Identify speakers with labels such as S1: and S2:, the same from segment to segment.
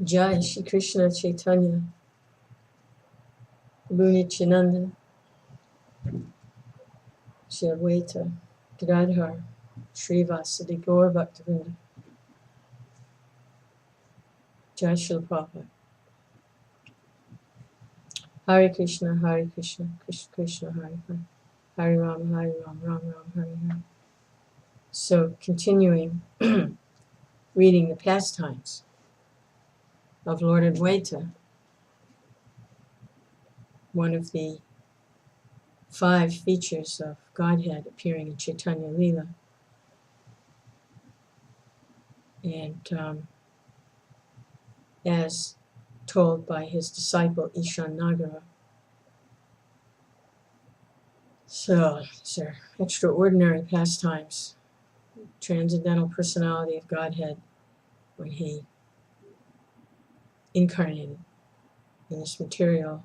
S1: Jai Shri Krishna Chaitanya Prabhu Nityananda Shri Advaita Gadadhar Srivasadi Gaur Bhaktivinoda Jai Shri Prabhupada. Hare Krishna, Krishna Krishna, Hare Hare, Hare Rama, Ram Ram, Hare Hare. So, continuing reading the pastimes of Lord Advaita, one of the 5 features of Godhead appearing in Chaitanya Leela. And as told by his disciple Ishana Nagara. So, these are extraordinary pastimes. Transcendental personality of Godhead when he incarnated in this material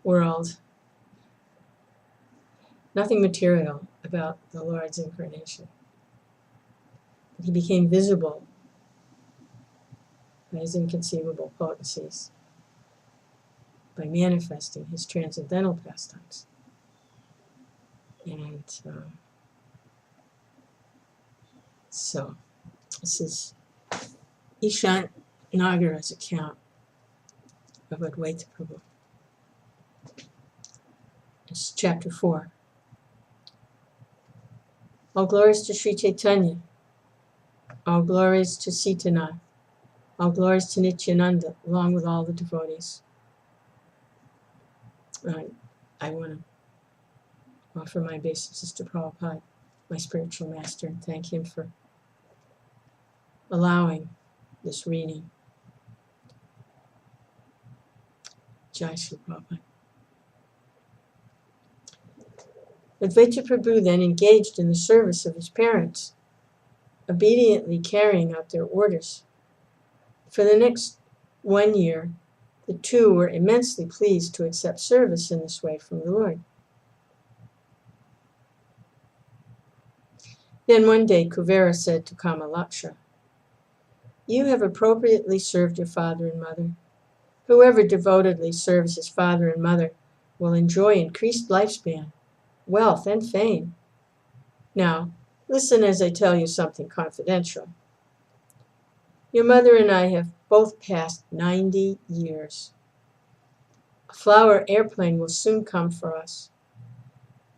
S1: world. Nothing material about the Lord's incarnation. He became visible by his inconceivable potencies, by manifesting his transcendental pastimes. And so, this is Ishana Nagara's account of Advaita Prabhu. It's chapter 4. All glories to Sri Chaitanya. All glories to Sitanath. All glories to Nityananda, along with all the devotees. I want to offer my obeisances to Prabhupada, my spiritual master, and thank him for allowing this reading. Jai Shri Prabhupada. Advaita Prabhu then engaged in the service of his parents, obediently carrying out their orders. For the next 1 year, the two were immensely pleased to accept service in this way from the Lord. Then one day Kuvera said to Kamalaksha, "You have appropriately served your father and mother. Whoever devotedly serves his father and mother will enjoy increased lifespan, wealth, and fame. Now, listen as I tell you something confidential. Your mother and I have both passed 90 years. A flower airplane will soon come for us.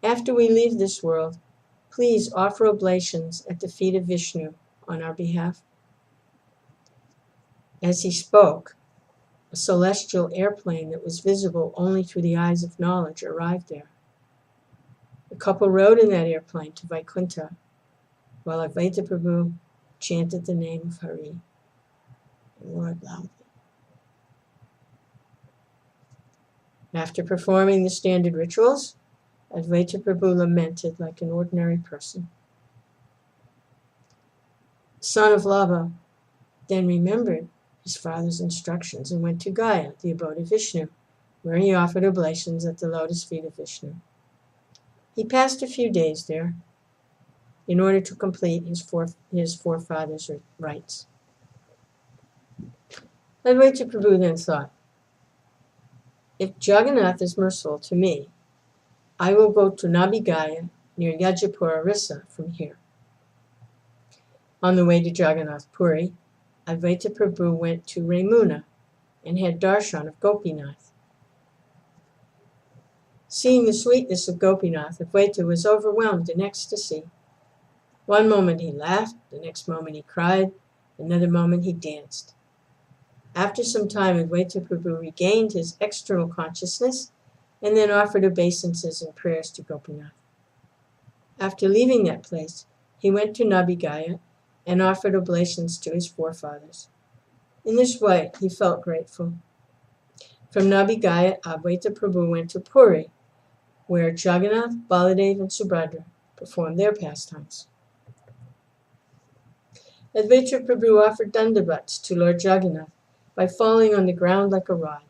S1: After we leave this world, please offer oblations at the feet of Vishnu on our behalf." As he spoke, a celestial airplane that was visible only through the eyes of knowledge arrived there. The couple rode in that airplane to Vaikuntha, while Advaita Prabhu chanted the name of Harih, the Lord loudly. After performing the standard rituals, Advaita Prabhu lamented like an ordinary person. The son of Lava then remembered his father's instructions and went to Gaya, the abode of Vishnu, where he offered oblations at the lotus feet of Vishnu. He passed a few days there in order to complete his forefathers' rites. Advaita Prabhu then thought, "If Jagannath is merciful to me, I will go to Nabigaya near Yajapura Rissa from here." On the way to Jagannath Puri, Advaita Prabhu went to Ramuna and had darshan of Gopinath. Seeing the sweetness of Gopinath, Advaita was overwhelmed in ecstasy. One moment he laughed, the next moment he cried, another moment he danced. After some time, Advaita Prabhu regained his external consciousness and then offered obeisances and prayers to Gopinath. After leaving that place, he went to Nabigaya and offered oblations to his forefathers. In this way, he felt grateful. From Nabigaya, Advaita Prabhu went to Puri, where Jagannath, Baladev, and Subhadra performed their pastimes. Advaita Prabhu offered dandavats to Lord Jagannath by falling on the ground like a rod.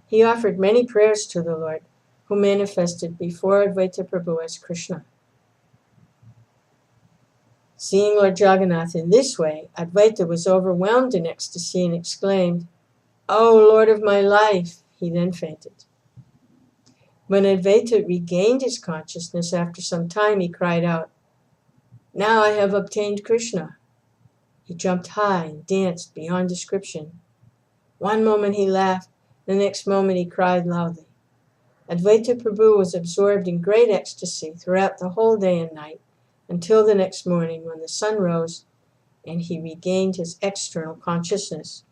S1: He offered many prayers to the Lord, who manifested before Advaita Prabhu as Krishna. Seeing Lord Jagannath in this way, Advaita was overwhelmed in ecstasy and exclaimed, "O Lord of my life!" He then fainted. When Advaita regained his consciousness after some time, he cried out, "Now I have obtained Krishna." He jumped high and danced beyond description. One moment he laughed, the next moment he cried loudly. Advaita Prabhu was absorbed in great ecstasy throughout the whole day and night, until the next morning when the sun rose and he regained his external consciousness.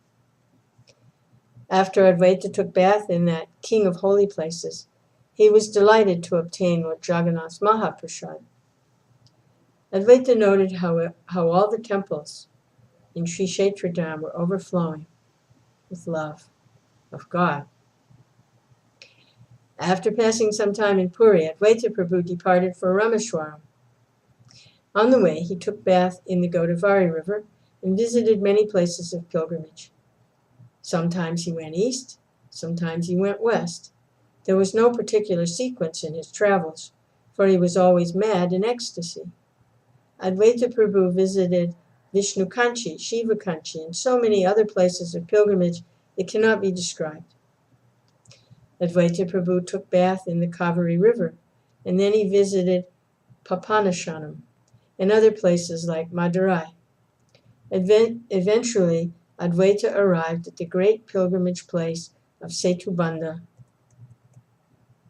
S1: After Advaita took bath in that king of holy places, he was delighted to obtain Lord Jagannath's Mahaprasad. Advaita noted how all the temples in Sri Kshetradham were overflowing with love of God. After passing some time in Puri, Advaita Prabhu departed for Rameshwaram. On the way, he took bath in the Godavari River and visited many places of pilgrimage. Sometimes he went east, sometimes he went west. There was no particular sequence in his travels, for he was always mad in ecstasy. Advaita Prabhu visited Vishnu Kanchi, Shiva Kanchi, and so many other places of pilgrimage that cannot be described. Advaita Prabhu took bath in the Kaveri River, and then he visited Papanashanam and other places like Madurai. Eventually, Advaita arrived at the great pilgrimage place of Setubandha,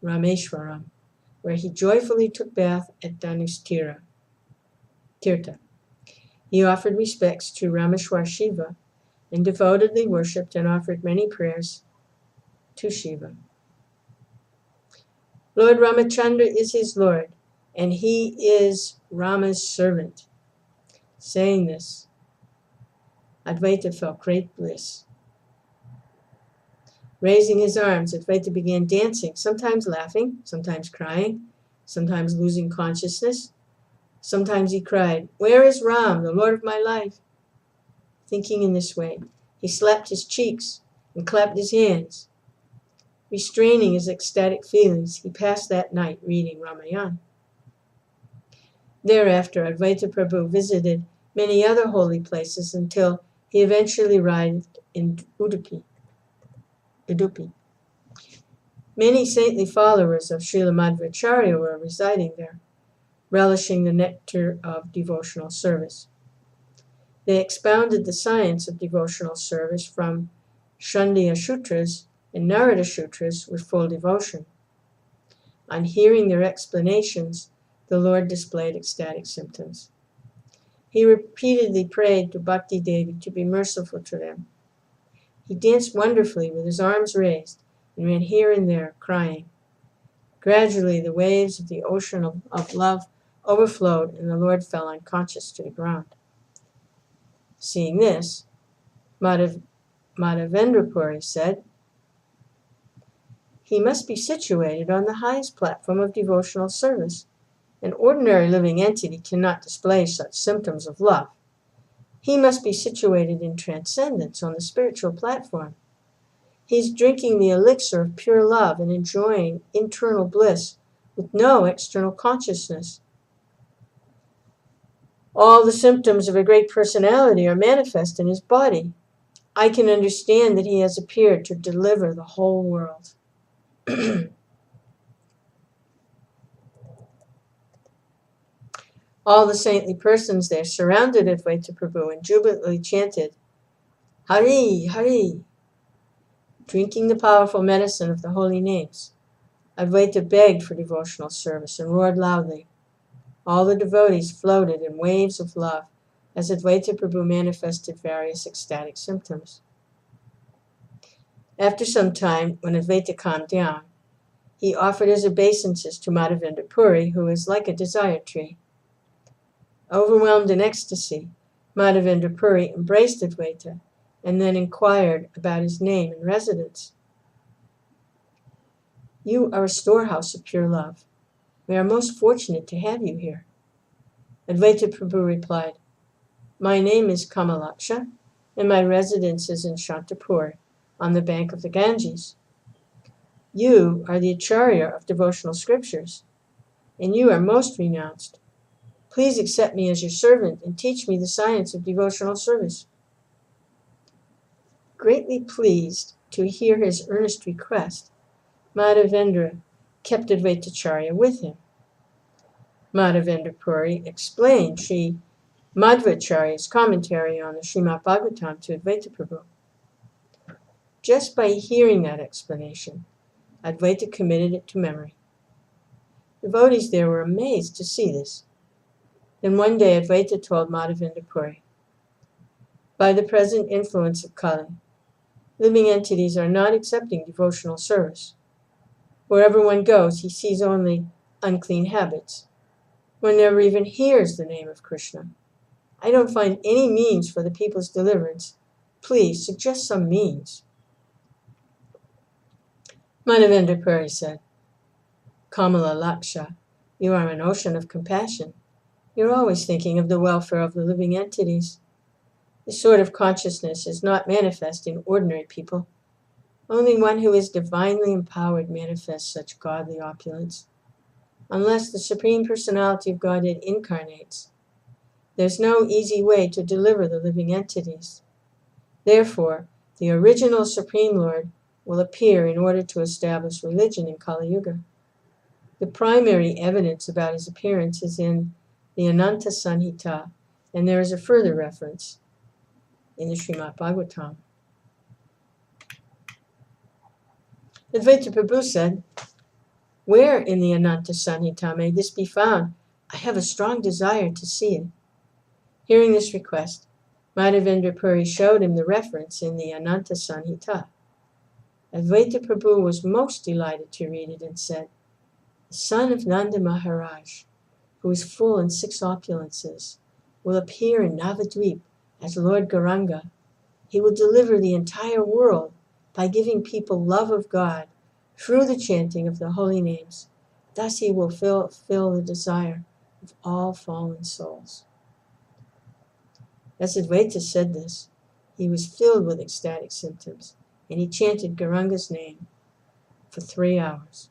S1: Rameshwaram, where he joyfully took bath at Dhanustirtha. He offered respects to Rameshwar Shiva and devotedly worshipped and offered many prayers to Shiva. Lord Ramachandra is his Lord, and he is Rama's servant. Saying this, Advaita felt great bliss. Raising his arms, Advaita began dancing, sometimes laughing, sometimes crying, sometimes losing consciousness. Sometimes he cried, "Where is Ram, the Lord of my life?" Thinking in this way, he slapped his cheeks and clapped his hands. Restraining his ecstatic feelings, he passed that night reading Ramayana. Thereafter, Advaita Prabhu visited many other holy places until he eventually arrived in Udupi. Many saintly followers of Srila Madhvacharya were residing there, relishing the nectar of devotional service. They expounded the science of devotional service from Shandya Sutras and Narada Sutras with full devotion. On hearing their explanations, the Lord displayed ecstatic symptoms. He repeatedly prayed to Bhakti Devi to be merciful to them. He danced wonderfully with his arms raised and ran here and there, crying. Gradually, the waves of the ocean of love overflowed, and the Lord fell unconscious to the ground. Seeing this, Madhavendra Puri said, "He must be situated on the highest platform of devotional service. An ordinary living entity cannot display such symptoms of love. He must be situated in transcendence on the spiritual platform. He is drinking the elixir of pure love and enjoying internal bliss with no external consciousness. All the symptoms of a great personality are manifest in his body. I can understand that he has appeared to deliver the whole world." All the saintly persons there surrounded Advaita Prabhu and jubilantly chanted, "Harih, Harih," drinking the powerful medicine of the holy names. Advaita begged for devotional service and roared loudly. All the devotees floated in waves of love as Advaita Prabhu manifested various ecstatic symptoms. After some time, when Advaita calmed down, he offered his obeisances to Madhavendra Puri, who is like a desire tree. Overwhelmed in ecstasy, Madhavendra Puri embraced Advaita and then inquired about his name and residence. "You are a storehouse of pure love. We are most fortunate to have you here." Advaita Prabhu replied, "My name is Kamalaksha, and my residence is in Shantapur, on the bank of the Ganges. You are the Acharya of devotional scriptures, and you are most renounced. Please accept me as your servant and teach me the science of devotional service." Greatly pleased to hear his earnest request, Madhavendra kept Advaitacharya with him. Madhavendra Puri explained Sri Madhvacharya's commentary on the Srimad Bhagavatam to Advaita Prabhu. Just by hearing that explanation, Advaita committed it to memory. Devotees there were amazed to see this. Then one day Advaita told Madhavendra Puri, "By the present influence of Kali, living entities are not accepting devotional service. Wherever one goes, he sees only unclean habits. One never even hears the name of Krishna. I don't find any means for the people's deliverance. Please suggest some means." Madhavendra Puri said, "Kamala Laksha, you are an ocean of compassion. You're always thinking of the welfare of the living entities. This sort of consciousness is not manifest in ordinary people. Only one who is divinely empowered manifests such godly opulence. Unless the Supreme Personality of Godhead incarnates, there's no easy way to deliver the living entities. Therefore, the original Supreme Lord will appear in order to establish religion in Kali Yuga. The primary evidence about his appearance is in the Ananta Sanhita, and there is a further reference in the Srimad Bhagavatam." Advaita Prabhu said, "Where in the Ananta Sanhita may this be found? I have a strong desire to see it." Hearing this request, Madhavendra Puri showed him the reference in the Ananta Sanhita. Advaita Prabhu was most delighted to read it and said, "The son of Nanda Maharaj, who is full in 6 opulences, will appear in Navadvip as Lord Gauranga. He will deliver the entire world by giving people love of God through the chanting of the holy names. Thus he will fulfill the desire of all fallen souls." As Advaita said this, he was filled with ecstatic symptoms, and he chanted Gauranga's name for 3 hours.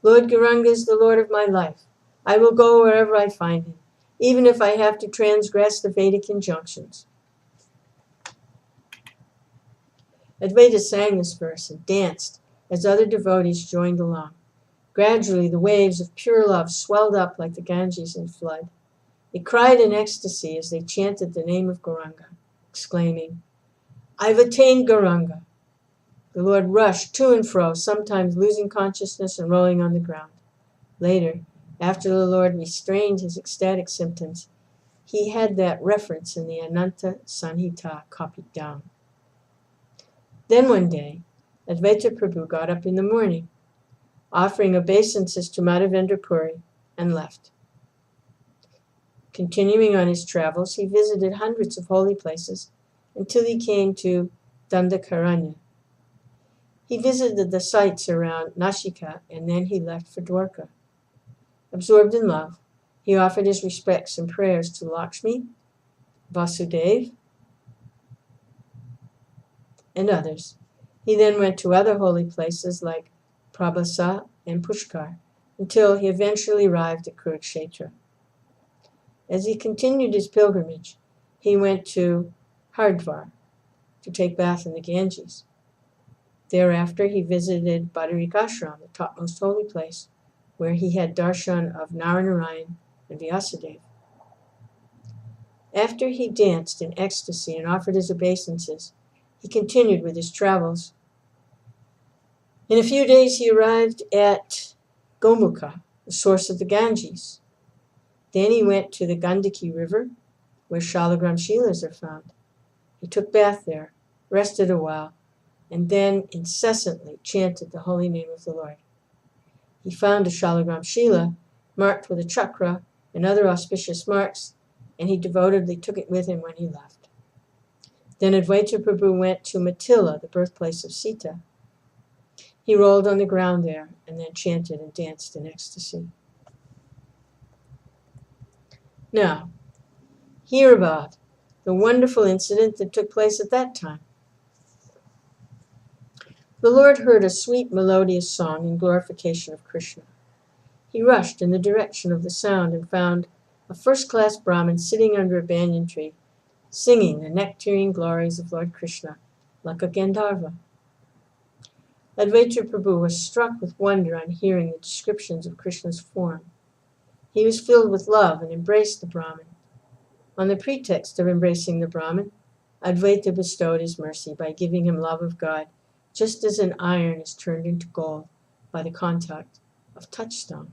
S1: "Lord Gauranga is the Lord of my life. I will go wherever I find him, even if I have to transgress the Vedic injunctions." Advaita sang this verse and danced as other devotees joined along. Gradually, the waves of pure love swelled up like the Ganges in flood. They cried in ecstasy as they chanted the name of Gauranga, exclaiming, "I've attained Gauranga." The Lord rushed to and fro, sometimes losing consciousness and rolling on the ground. Later, after the Lord restrained his ecstatic symptoms, he had that reference in the Ananta Sanhita copied down. Then one day, Advaita Prabhu got up in the morning, offering obeisances to Madhavendra Puri, and left. Continuing on his travels, he visited hundreds of holy places until he came to Dandakaranya. He visited the sites around Nashika, and then he left for Dwarka. Absorbed in love, he offered his respects and prayers to Lakshmi, Vasudeva, and others. He then went to other holy places like Prakasha and Pushkar, until he eventually arrived at Kurukshetra. As he continued his pilgrimage, he went to Haridwar to take bath in the Ganges. Thereafter, he visited Badarikashram, the topmost holy place, where he had darshan of Narayana and Vyasadeva. After he danced in ecstasy and offered his obeisances, he continued with his travels. In a few days, he arrived at Gomukha, the source of the Ganges. Then he went to the Gandaki River, where shalagram shilas are found. He took bath there, rested a while, and then incessantly chanted the holy name of the Lord. He found a shalagram shila marked with a chakra and other auspicious marks, and he devotedly took it with him when he left. Then Advaita Prabhu went to Mithila, the birthplace of Sita. He rolled on the ground there and then chanted and danced in ecstasy. Now, hear about the wonderful incident that took place at that time. The Lord heard a sweet melodious song in glorification of Krishna. He rushed in the direction of the sound and found a first-class Brahmin sitting under a banyan tree, singing the nectarine glories of Lord Krishna, like a Gandharva. Advaita Prabhu was struck with wonder on hearing the descriptions of Krishna's form. He was filled with love and embraced the Brahmin. On the pretext of embracing the Brahmin, Advaita bestowed his mercy by giving him love of God, just as an iron is turned into gold by the contact of touchstone.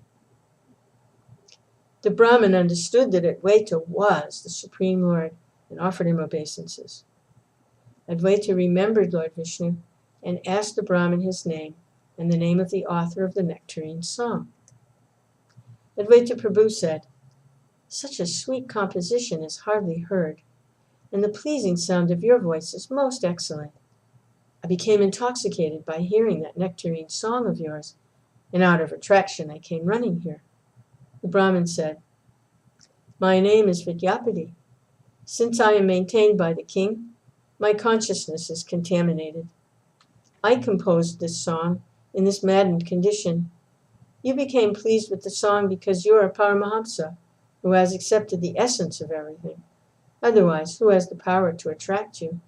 S1: The Brahmin understood that Advaita was the Supreme Lord and offered him obeisances. Advaita remembered Lord Vishnu and asked the Brahmin his name and the name of the author of the nectarine song. Advaita Prabhu said, "Such a sweet composition is hardly heard, and the pleasing sound of your voice is most excellent. I became intoxicated by hearing that nectarine song of yours, and out of attraction I came running here." The Brahmin said, "My name is Vidyapati. Since I am maintained by the king, my consciousness is contaminated. I composed this song in this maddened condition. You became pleased with the song because you are a Paramahamsa, who has accepted the essence of everything. Otherwise, who has the power to attract you?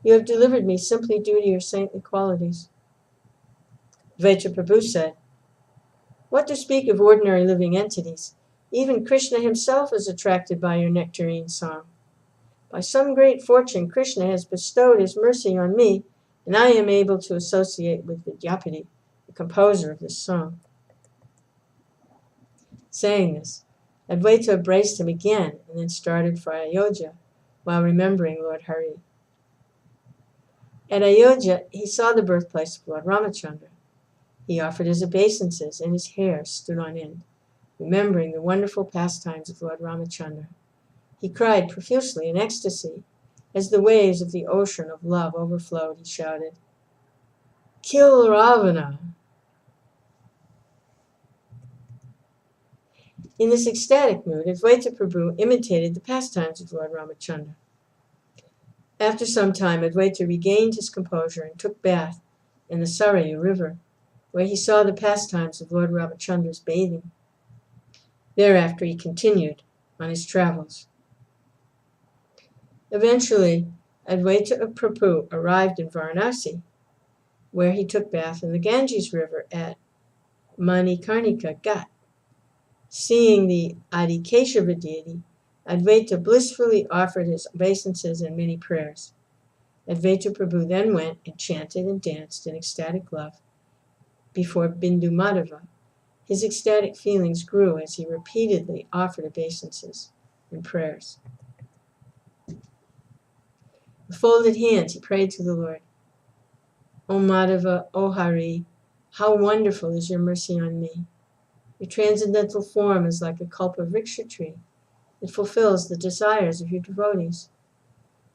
S1: You have delivered me simply due to your saintly qualities." Advaita Prabhu said, "What to speak of ordinary living entities? Even Krishna himself is attracted by your nectarine song. By some great fortune, Krishna has bestowed his mercy on me, and I am able to associate with Vidyapati, the composer of this song." Saying this, Advaita embraced him again and then started for Ayodhya, while remembering Lord Harih. At Ayodhya, he saw the birthplace of Lord Ramachandra. He offered his obeisances, and his hair stood on end, remembering the wonderful pastimes of Lord Ramachandra. He cried profusely in ecstasy. As the waves of the ocean of love overflowed, he shouted, "Kill Ravana!" In this ecstatic mood, Advaita Prabhu imitated the pastimes of Lord Ramachandra. After some time, Advaita regained his composure and took bath in the Sarayu river, where he saw the pastimes of Lord Ramachandra's bathing. Thereafter he continued on his travels. Eventually, Advaita Prabhu arrived in Varanasi, where he took bath in the Ganges river at Manikarnika Ghat. Seeing the Adi Keshava deity, Advaita blissfully offered his obeisances and many prayers. Advaita Prabhu then went and chanted and danced in ecstatic love before Bindu Madhava. His ecstatic feelings grew as he repeatedly offered obeisances and prayers. With folded hands, he prayed to the Lord, "O Madhava, O Harih, how wonderful is your mercy on me. Your transcendental form is like a kalpa-vriksha tree. It fulfills the desires of your devotees.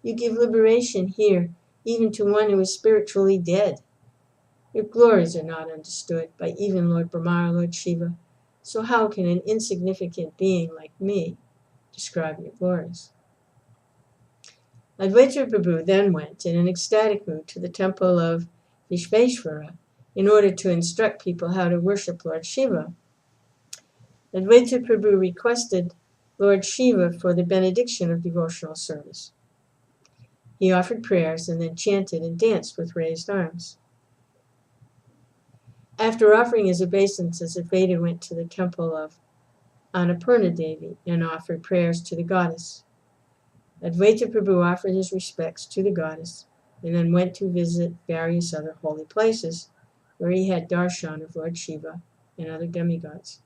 S1: You give liberation here, even to one who is spiritually dead. Your glories are not understood by even Lord Brahma or Lord Shiva, so how can an insignificant being like me describe your glories?" Advaita Prabhu then went in an ecstatic mood to the temple of Vishveshvara in order to instruct people how to worship Lord Shiva. Advaita Prabhu requested Lord Shiva for the benediction of devotional service. He offered prayers and then chanted and danced with raised arms. After offering his obeisances, Advaita went to the temple of Annapurna Devi and offered prayers to the goddess. Advaita Prabhu offered his respects to the goddess and then went to visit various other holy places where he had darshan of Lord Shiva and other demigods.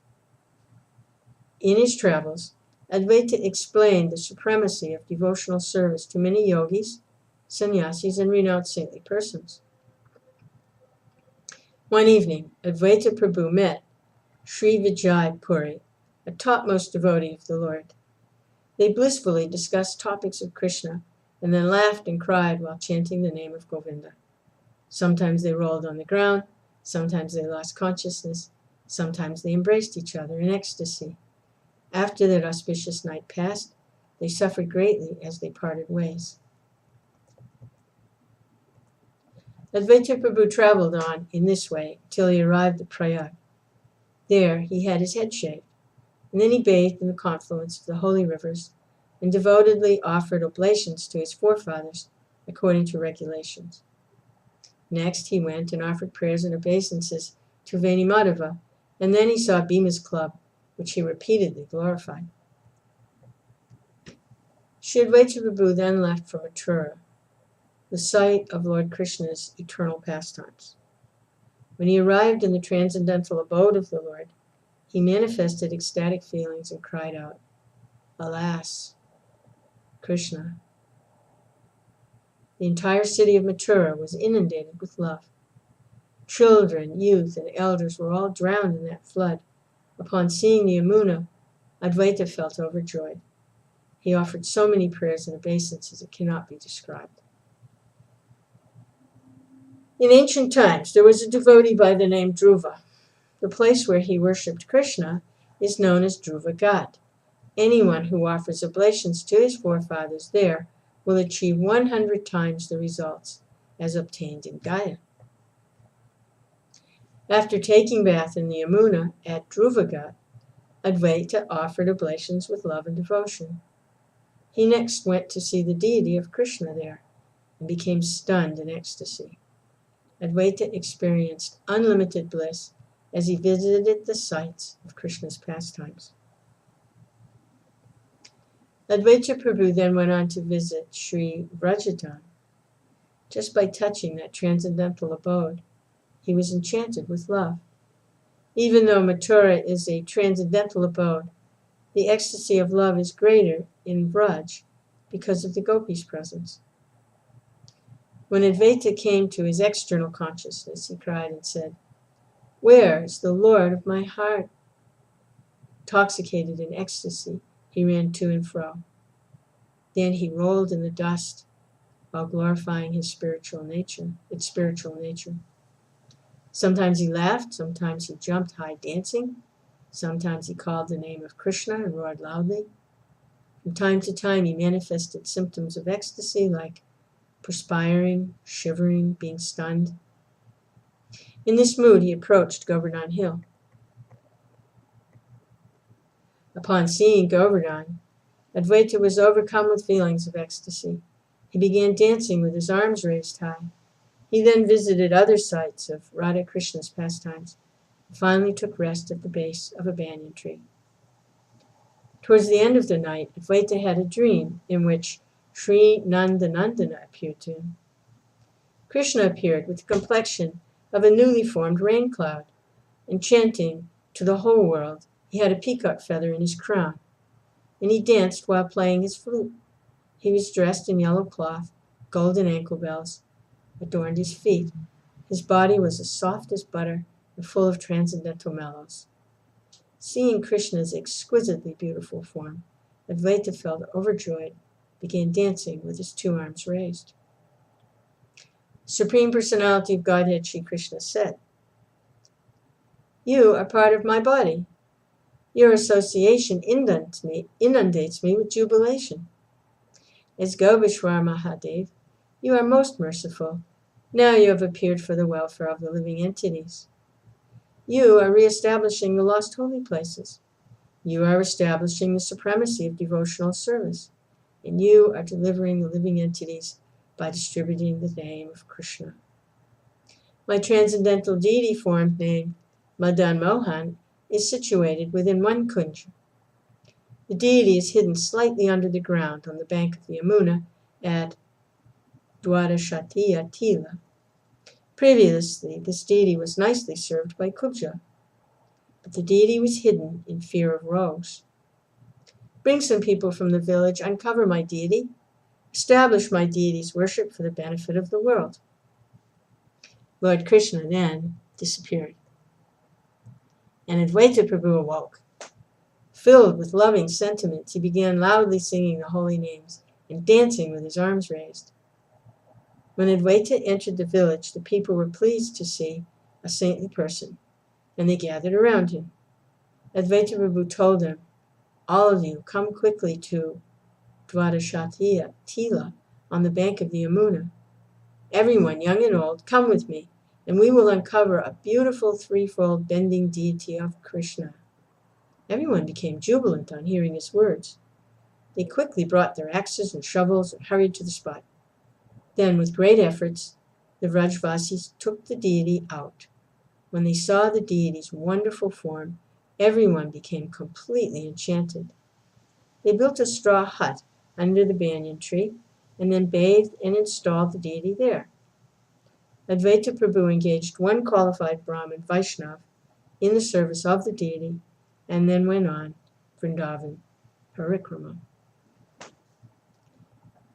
S1: In his travels, Advaita explained the supremacy of devotional service to many yogis, sannyasis, and renowned saintly persons. One evening, Advaita Prabhu met Sri Vijay Puri, a topmost devotee of the Lord. They blissfully discussed topics of Krishna and then laughed and cried while chanting the name of Govinda. Sometimes they rolled on the ground, sometimes they lost consciousness, sometimes they embraced each other in ecstasy. After that auspicious night passed, they suffered greatly as they parted ways. Advaita Prabhu traveled on in this way till he arrived at Prayag. There he had his head shaved, and then he bathed in the confluence of the holy rivers and devotedly offered oblations to his forefathers according to regulations. Next he went and offered prayers and obeisances to Vanimadeva, and then he saw Bhima's club, which he repeatedly glorified. Shri Advaita Prabhu then left for Mathura, the site of Lord Krishna's eternal pastimes. When he arrived in the transcendental abode of the Lord, he manifested ecstatic feelings and cried out, "Alas, Krishna!" The entire city of Mathura was inundated with love. Children, youth, and elders were all drowned in that flood. Upon seeing the Yamuna, Advaita felt overjoyed. He offered so many prayers and obeisances it cannot be described. In ancient times, there was a devotee by the name Dhruva. The place where he worshipped Krishna is known as Dhruva Ghat. Anyone who offers oblations to his forefathers there will achieve 100 times the results as obtained in Gaya. After taking bath in the Yamuna at Dhruva Ghat, Advaita offered oblations with love and devotion. He next went to see the deity of Krishna there and became stunned in ecstasy. Advaita experienced unlimited bliss as he visited the sites of Krishna's pastimes. Advaita Prabhu then went on to visit Sri Vrajadhan. Just by touching that transcendental abode, he was enchanted with love. Even though Mathura is a transcendental abode, the ecstasy of love is greater in Vraj because of the gopis' presence. When Advaita came to his external consciousness, he cried and said, "Where is the Lord of my heart?" Intoxicated in ecstasy, he ran to and fro. Then he rolled in the dust while glorifying its spiritual nature. Sometimes he laughed, sometimes he jumped high dancing, sometimes he called the name of Krishna and roared loudly. From time to time he manifested symptoms of ecstasy like perspiring, shivering, being stunned. In this mood he approached Govardhan Hill. Upon seeing Govardhan, Advaita was overcome with feelings of ecstasy. He began dancing with his arms raised high. He then visited other sites of Radha Krishna's pastimes and finally took rest at the base of a banyan tree. Towards the end of the night, Advaita had a dream in which Sri Nandanandana appeared to him. Krishna appeared with the complexion of a newly formed rain cloud, and chanting to the whole world, he had a peacock feather in his crown, and he danced while playing his flute. He was dressed in yellow cloth, golden ankle bells adorned his feet. His body was as soft as butter and full of transcendental mellows. Seeing Krishna's exquisitely beautiful form, Advaita felt overjoyed, began dancing with his two arms raised. Supreme Personality of Godhead Shri Krishna said, "You are part of my body. Your association inundates me with jubilation. As Gobishwar Mahadev, you are most merciful. Now you have appeared for the welfare of the living entities. You are re-establishing the lost holy places. You are establishing the supremacy of devotional service. And you are delivering the living entities by distributing the name of Krishna. My transcendental deity form named Madan Mohan is situated within one kunja. The deity is hidden slightly under the ground on the bank of the Yamuna at Dwadashatiya Tila. Previously, this deity was nicely served by Kubja, but the deity was hidden in fear of rogues. Bring some people from the village, uncover my deity, establish my deity's worship for the benefit of the world." Lord Krishna then disappeared, and Advaita Prabhu awoke. Filled with loving sentiments, he began loudly singing the holy names and dancing with his arms raised. When Advaita entered the village, the people were pleased to see a saintly person, and they gathered around him. Advaita Prabhu told them, "All of you, come quickly to Dwadashatiya Tila on the bank of the Yamuna. Everyone, young and old, come with me and we will uncover a beautiful threefold bending deity of Krishna." Everyone became jubilant on hearing his words. They quickly brought their axes and shovels and hurried to the spot. Then, with great efforts, the Vrajvasis took the deity out. When they saw the deity's wonderful form, everyone became completely enchanted. They built a straw hut under the banyan tree and then bathed and installed the deity there. Advaita Prabhu engaged one qualified Brahmin Vaishnav in the service of the deity and then went on Vrindavan parikrama.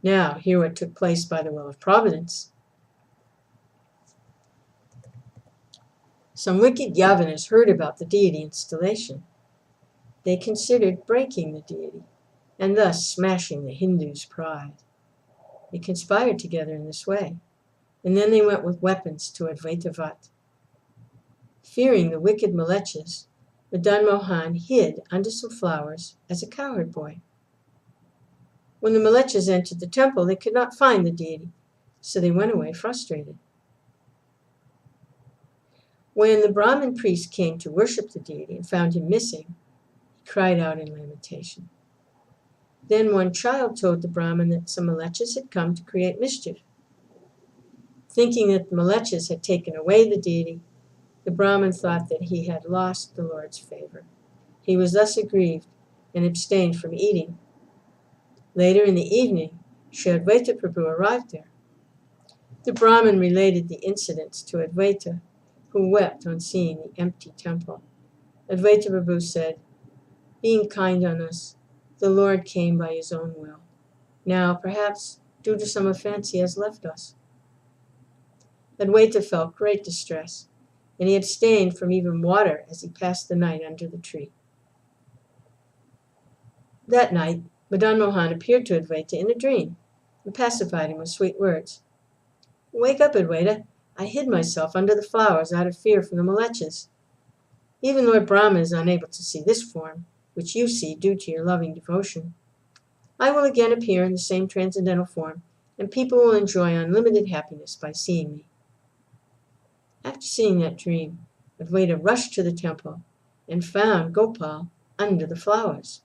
S1: Now, hear what took place by the will of Providence. Some wicked Yavanas heard about the deity installation. They considered breaking the deity and thus smashing the Hindu's pride. They conspired together in this way, and then they went with weapons to Advaita Vat. Fearing the wicked Malechas, Madan Mohan hid under some flowers as a cowherd boy. When the Malechas entered the temple, they could not find the deity, so they went away frustrated. When the Brahmin priest came to worship the deity and found him missing, he cried out in lamentation. Then one child told the Brahmin that some Malechas had come to create mischief. Thinking that the Malechas had taken away the deity, the Brahmin thought that he had lost the Lord's favor. He was thus aggrieved and abstained from eating. Later in the evening, Shri Advaita Prabhu arrived there. The Brahmin related the incidents to Advaita, who wept on seeing the empty temple. Advaita Prabhu said, "Being kind on us, the Lord came by his own will. Now, perhaps, due to some offense, he has left us." Advaita felt great distress, and he abstained from even water as he passed the night under the tree. That night, Madan Mohan appeared to Advaita in a dream and pacified him with sweet words. "Wake up, Advaita. I hid myself under the flowers out of fear from the Malechas. Even Lord Brahma is unable to see this form, which you see due to your loving devotion. I will again appear in the same transcendental form, and people will enjoy unlimited happiness by seeing me." After seeing that dream, Advaita rushed to the temple and found Gopal under the flowers.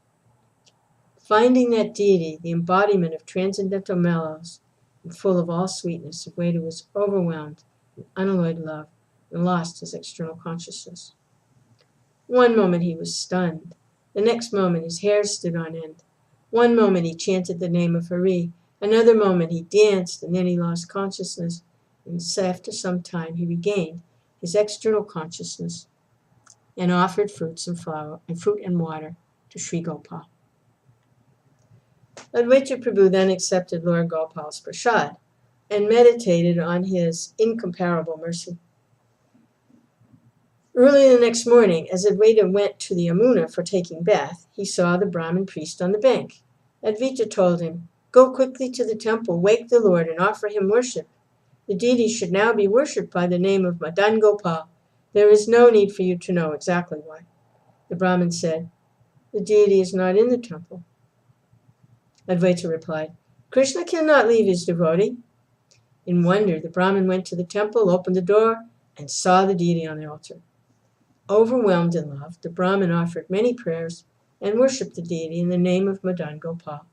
S1: Finding that deity, the embodiment of transcendental mellows and full of all sweetness, Advaita was overwhelmed with unalloyed love and lost his external consciousness. One moment he was stunned. The next moment his hair stood on end. One moment he chanted the name of Harih. Another moment he danced, and then he lost consciousness. And after some time he regained his external consciousness and offered fruit and water to Sri Gopal. Advaita Prabhu then accepted Lord Gopal's prasad and meditated on his incomparable mercy. Early the next morning, as Advaita went to the Yamuna for taking bath, he saw the Brahmin priest on the bank. Advaita told him, "Go quickly to the temple, wake the Lord, and offer him worship. The deity should now be worshipped by the name of Madan Gopal. There is no need for you to know exactly why." The Brahmin said, "The deity is not in the temple." Advaita replied, "Krishna cannot leave his devotee." In wonder, the Brahmin went to the temple, opened the door, and saw the deity on the altar. Overwhelmed in love, the Brahmin offered many prayers and worshipped the deity in the name of Madan Gopal.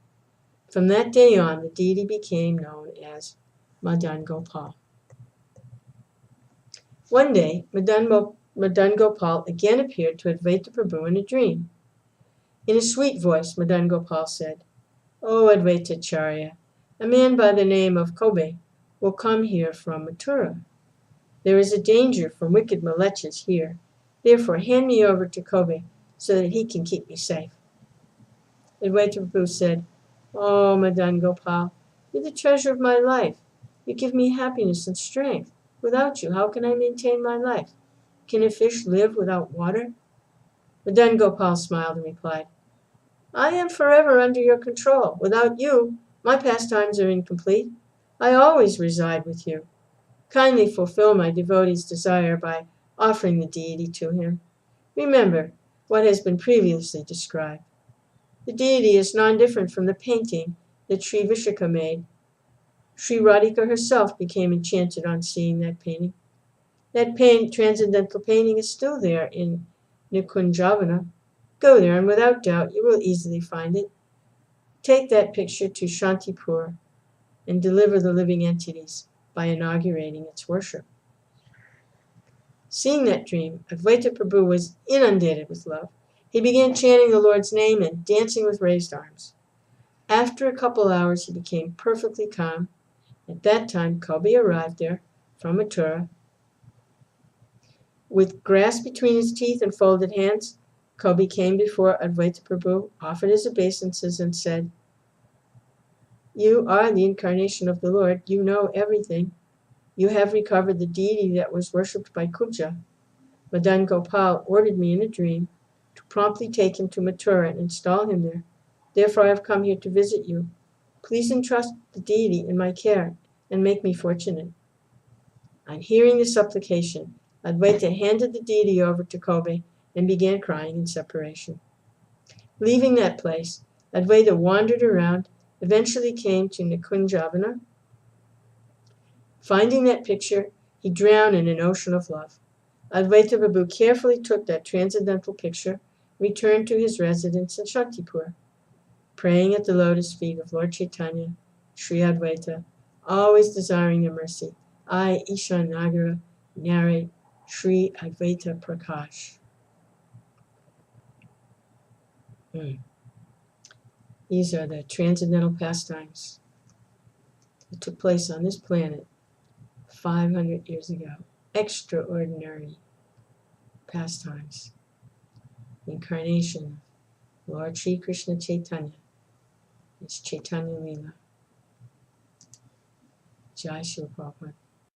S1: From that day on, the deity became known as Madan Gopal. One day, Madan Gopal again appeared to Advaita Prabhu in a dream. In a sweet voice, Madan Gopal said, "O Advaita Acharya, a man by the name of Kobe will come here from Mathura. There is a danger from wicked Malechas here. Therefore, hand me over to Kobe so that he can keep me safe." Advaita Prabhu said, "Oh, Madan Gopal, you're the treasure of my life. You give me happiness and strength. Without you, how can I maintain my life? Can a fish live without water?" Madan Gopal smiled and replied, "I am forever under your control. Without you, my pastimes are incomplete. I always reside with you. Kindly fulfill my devotee's desire by offering the deity to him. Remember what has been previously described. The deity is nondifferent from the painting that Sri Vishaka made. Sri Radhika herself became enchanted on seeing that painting. That transcendental painting is still there in Nikunjavana. Go there, and without doubt you will easily find it. Take that picture to Shantipur and deliver the living entities by inaugurating its worship. Seeing that dream, Advaita Prabhu was inundated with love. He began chanting the Lord's name and dancing with raised arms. After a couple hours, he became perfectly calm. At that time, Kabi arrived there from Mathura. With grass between his teeth and folded hands, Kabi came before Advaita Prabhu, offered his obeisances, and said, "You are the incarnation of the Lord. You know everything. You have recovered the deity that was worshipped by Kubja. Madan Gopal ordered me in a dream to promptly take him to Mathura and install him there. Therefore I have come here to visit you. Please entrust the deity in my care and make me fortunate." On hearing the supplication, Advaita handed the deity over to Kobe and began crying in separation. Leaving that place, Advaita wandered around, eventually came to Nikunjavana. Finding that picture, he drowned in an ocean of love. Advaita Prabhu carefully took that transcendental picture, returned to his residence in Shantipur, praying at the lotus feet of Lord Chaitanya, Shri Advaita, always desiring their mercy. I, Ishana Nagara, narrate Shri Advaita Prakasha. These are the transcendental pastimes that took place on this planet 500 years ago. Extraordinary pastimes. The incarnation of Lord Sri Krishna Chaitanya. It's Chaitanya Leela. Jai Shri Prabhupada.